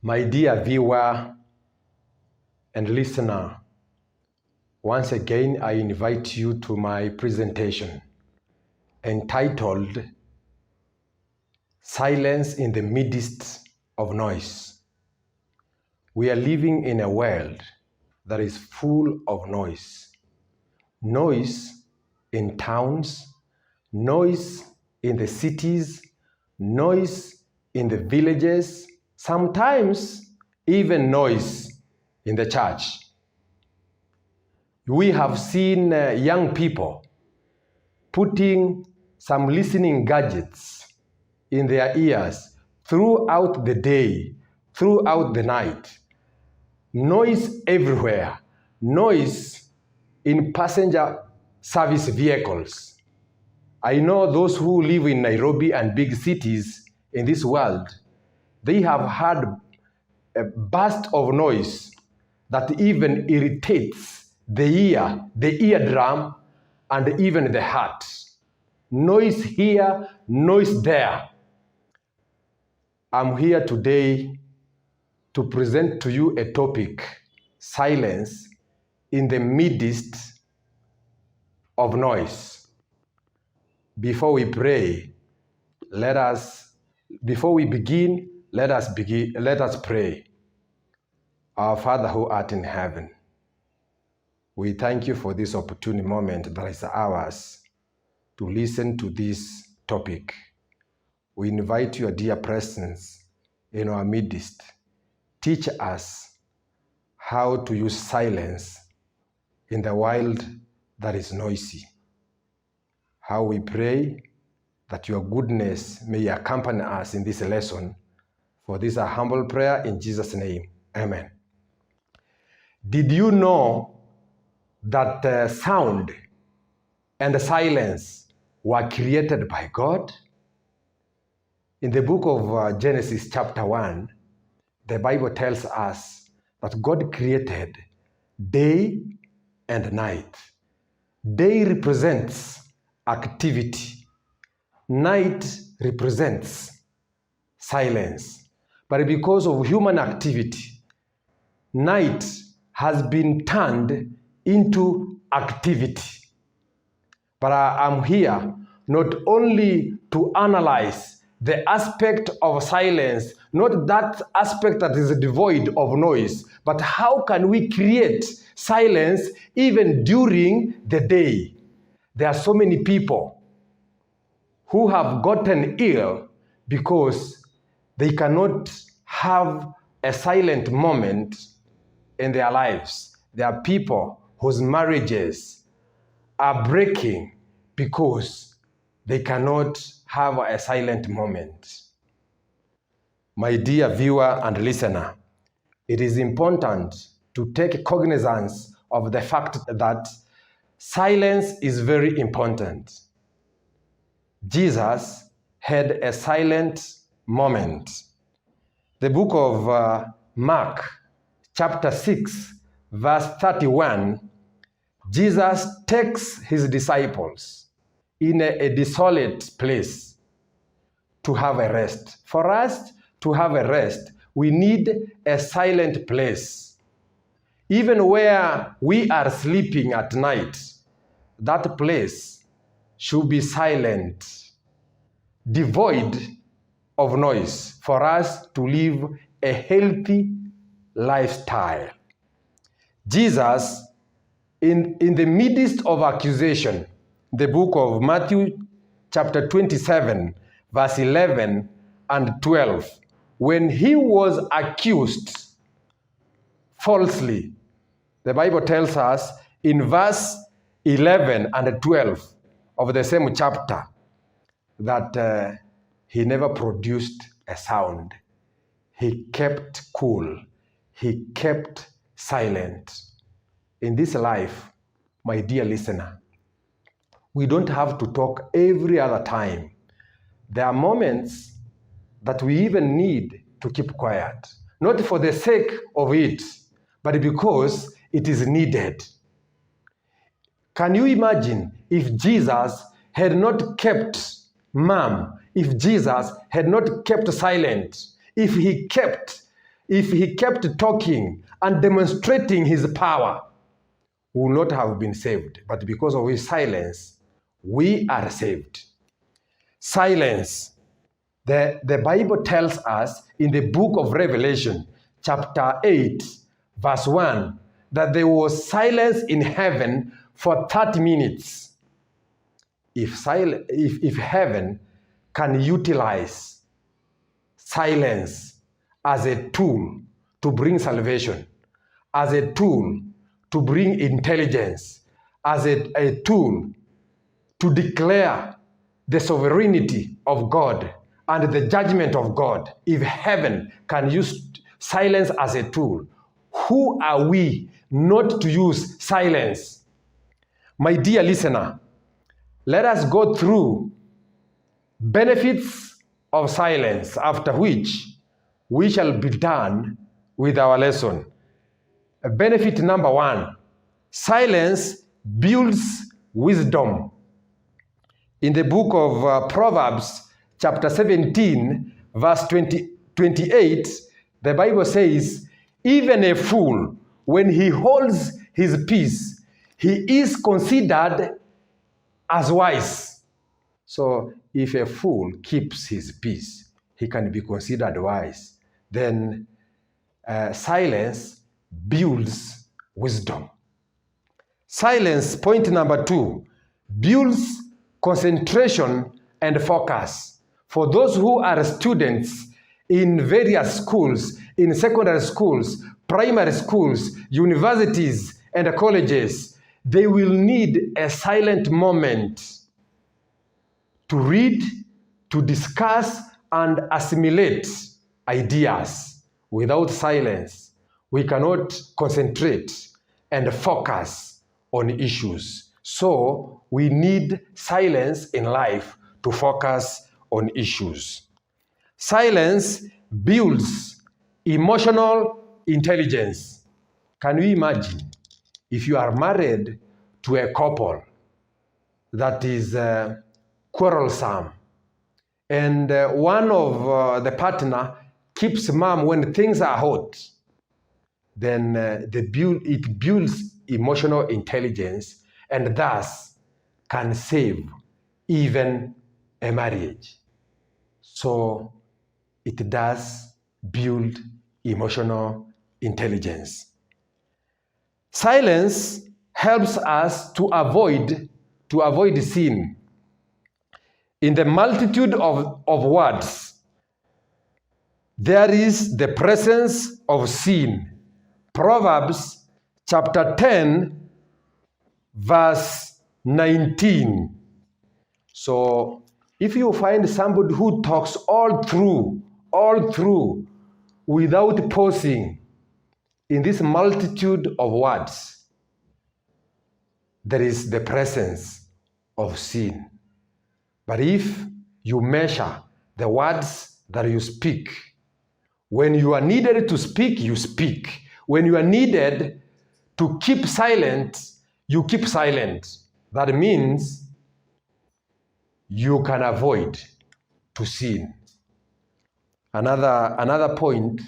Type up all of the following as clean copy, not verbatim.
My dear viewer and listener, once again I invite you to my presentation entitled Silence in the Midst of Noise. We are living in a world that is full of noise. Noise in towns, noise in the cities, noise in the villages, sometimes even noise in the church. We have seen young people putting some listening gadgets in their ears throughout the day, throughout the night. Noise everywhere, noise in passenger service vehicles. I know those who live in Nairobi and big cities in this world, they have had a burst of noise that even irritates the ear, the eardrum, and even the heart. Noise here, noise there. I'm here today to present to you a topic, silence in the midst of noise. Before we pray, before we begin, let us pray. Our Father who art in heaven, we thank you for this opportune moment that is ours to listen to this topic. We invite your dear presence in our midst. Teach us how to use silence in the world that is noisy. How we pray that your goodness may accompany us in this lesson. For this a humble prayer in Jesus' name. Amen. Did you know that sound and silence were created by God? In the book of Genesis chapter 1, the Bible tells us that God created day and night. Day represents activity. Night represents silence. But because of human activity, night has been turned into activity. But I'm here not only to analyze the aspect of silence, not that aspect that is devoid of noise, but how can we create silence even during the day? There are so many people who have gotten ill because they cannot have a silent moment in their lives. There are people whose marriages are breaking because they cannot have a silent moment. My dear viewer and listener, it is important to take cognizance of the fact that silence is very important. Jesus had a silent moment. The book of Mark, chapter 6, verse 31, Jesus takes his disciples in a desolate place to have a rest. For us to have a rest, we need a silent place. Even where we are sleeping at night, that place should be silent, devoid of noise, for us to live a healthy lifestyle. Jesus, in the midst of accusation, the book of Matthew chapter 27, verse 11 and 12, when he was accused falsely, the Bible tells us in verse 11 and 12 of the same chapter that he never produced a sound. He kept cool. He kept silent. In this life, my dear listener, we don't have to talk every other time. There are moments that we even need to keep quiet, not for the sake of it, but because it is needed. Can you imagine if Jesus had not kept mum, if Jesus had not kept silent, if he kept if he kept talking and demonstrating his power, we would not have been saved. But because of his silence, we are saved. Silence. The Bible tells us in the book of Revelation, chapter 8, verse 1, that there was silence in heaven for 30 minutes. If heaven can utilize silence as a tool to bring salvation, as a tool to bring intelligence, as a tool to declare the sovereignty of God and the judgment of God, if heaven can use silence as a tool, who are we not to use silence? My dear listener, let us go through benefits of silence, after which we shall be done with our lesson. Benefit number 1, silence builds wisdom. In the book of Proverbs, chapter 17, verse 28, the Bible says, even a fool, when he holds his peace, he is considered as wise. So if a fool keeps his peace, he can be considered wise. Then silence builds wisdom. Silence, point number 2, builds concentration and focus. For those who are students in various schools, in secondary schools, primary schools, universities, and colleges, they will need a silent moment to read, to discuss, and assimilate ideas. Without silence, we cannot concentrate and focus on issues. So we need silence in life to focus on issues. Silence builds emotional intelligence. Can you imagine if you are married to a couple that is quarrelsome, and one of the partner keeps mum when things are hot, then it builds emotional intelligence and thus can save even a marriage. So it does build emotional intelligence. Silence helps us to avoid sin. In the multitude of words, there is the presence of sin. Proverbs chapter 10, verse 19. So if you find somebody who talks all through, without pausing, in this multitude of words, there is the presence of sin. But if you measure the words that you speak, when you are needed to speak, you speak. When you are needed to keep silent, you keep silent. That means you can avoid to sin. Another point,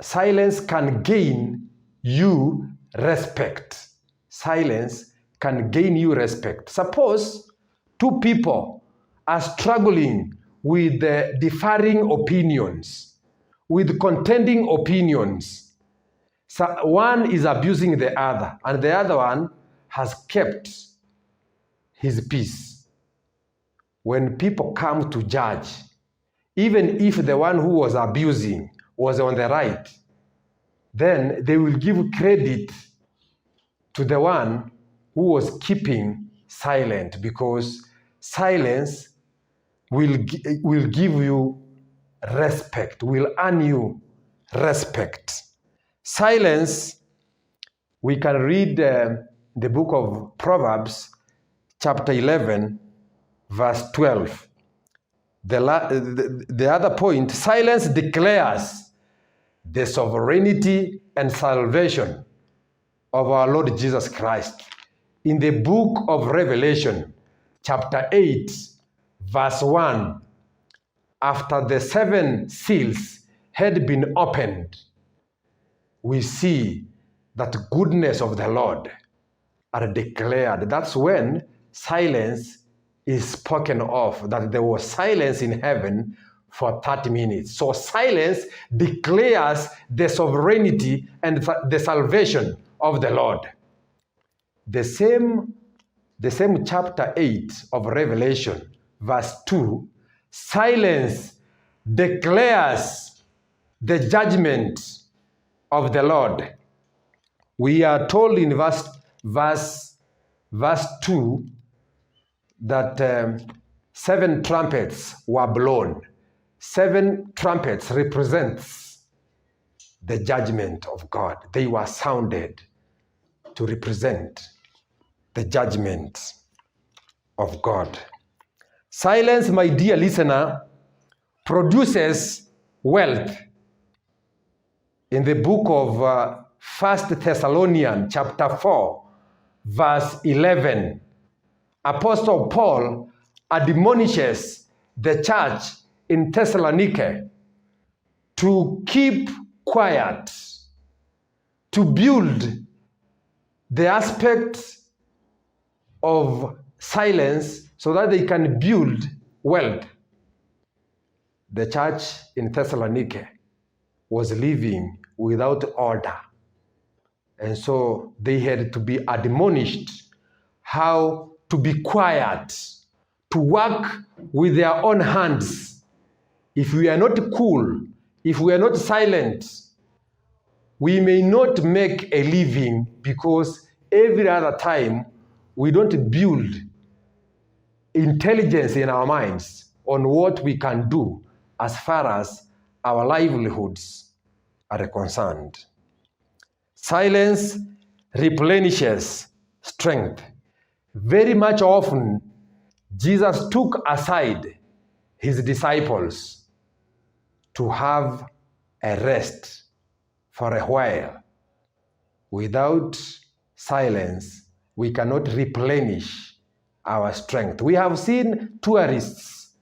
silence can gain you respect. Silence can gain you respect. Suppose two people are struggling with differing opinions, with contending opinions. So one is abusing the other, and the other one has kept his peace. When people come to judge, even if the one who was abusing was on the right, then they will give credit to the one who was keeping silent, because silence will give you respect, will earn you respect. Silence, we can read the book of Proverbs, chapter 11, verse 12. The other point, silence declares the sovereignty and salvation of our Lord Jesus Christ. In the book of Revelation, chapter 8, verse 1, after the 7 seals had been opened, we see that goodness of the Lord are declared. That's when silence is spoken of, that there was silence in heaven for 30 minutes. So silence declares the sovereignty and the salvation of the Lord. The same chapter 8 of Revelation, verse 2, silence declares the judgment of the Lord. We are told in verse 2 that 7 trumpets were blown. 7 trumpets represents the judgment of God. They were sounded to represent the judgment of God. Silence, my dear listener, produces wealth. In the book of 1 Thessalonians chapter 4, verse 11, Apostle Paul admonishes the church in Thessalonica to keep quiet, to build the aspect of silence so that they can build wealth. The church in Thessalonica was living without order. And so they had to be admonished how to be quiet, to work with their own hands. If we are not cool, if we are not silent, we may not make a living, because every other time we don't build intelligence in our minds on what we can do as far as our livelihoods are concerned. Silence replenishes strength. Very much often, Jesus took aside his disciples to have a rest for a while. Without silence, we cannot replenish our strength. We have seen tourists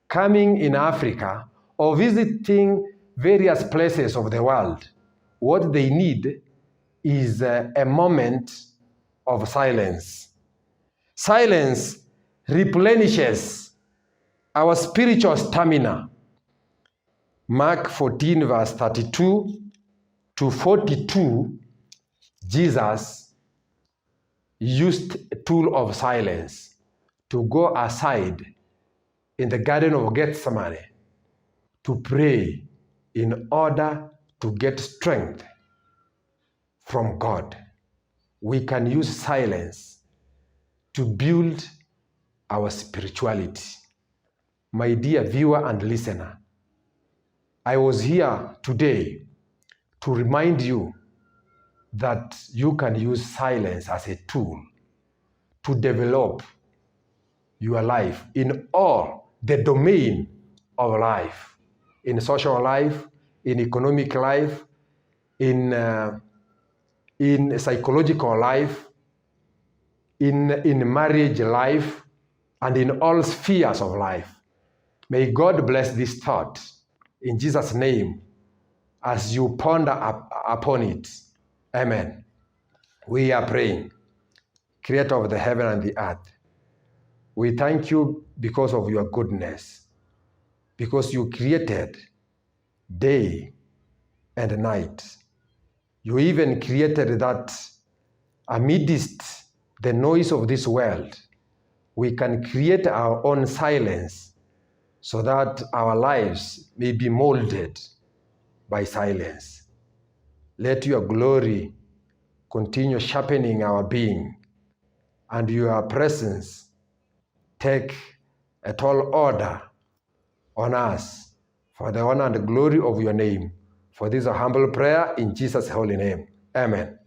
coming in Africa or visiting various places of the world. What they need is a moment of silence. Silence replenishes our spiritual stamina. Mark 14, verse 32 to 42, Jesus used a tool of silence to go aside in the Garden of Gethsemane to pray in order to get strength from God. We can use silence to build our spirituality. My dear viewer and listener, I was here today to remind you that you can use silence as a tool to develop your life in all the domain of life, in social life, in economic life, in psychological life, in marriage life, and in all spheres of life. May God bless this thought in Jesus' name as you ponder upon it. Amen. We are praying. Creator of the heaven and the earth, we thank you because of your goodness, because you created day and night. You even created that amidst the noise of this world, we can create our own silence so that our lives may be molded by silence. Let your glory continue sharpening our being, and your presence take a tall order on us for the honor and glory of your name. For this is a humble prayer in Jesus' holy name. Amen.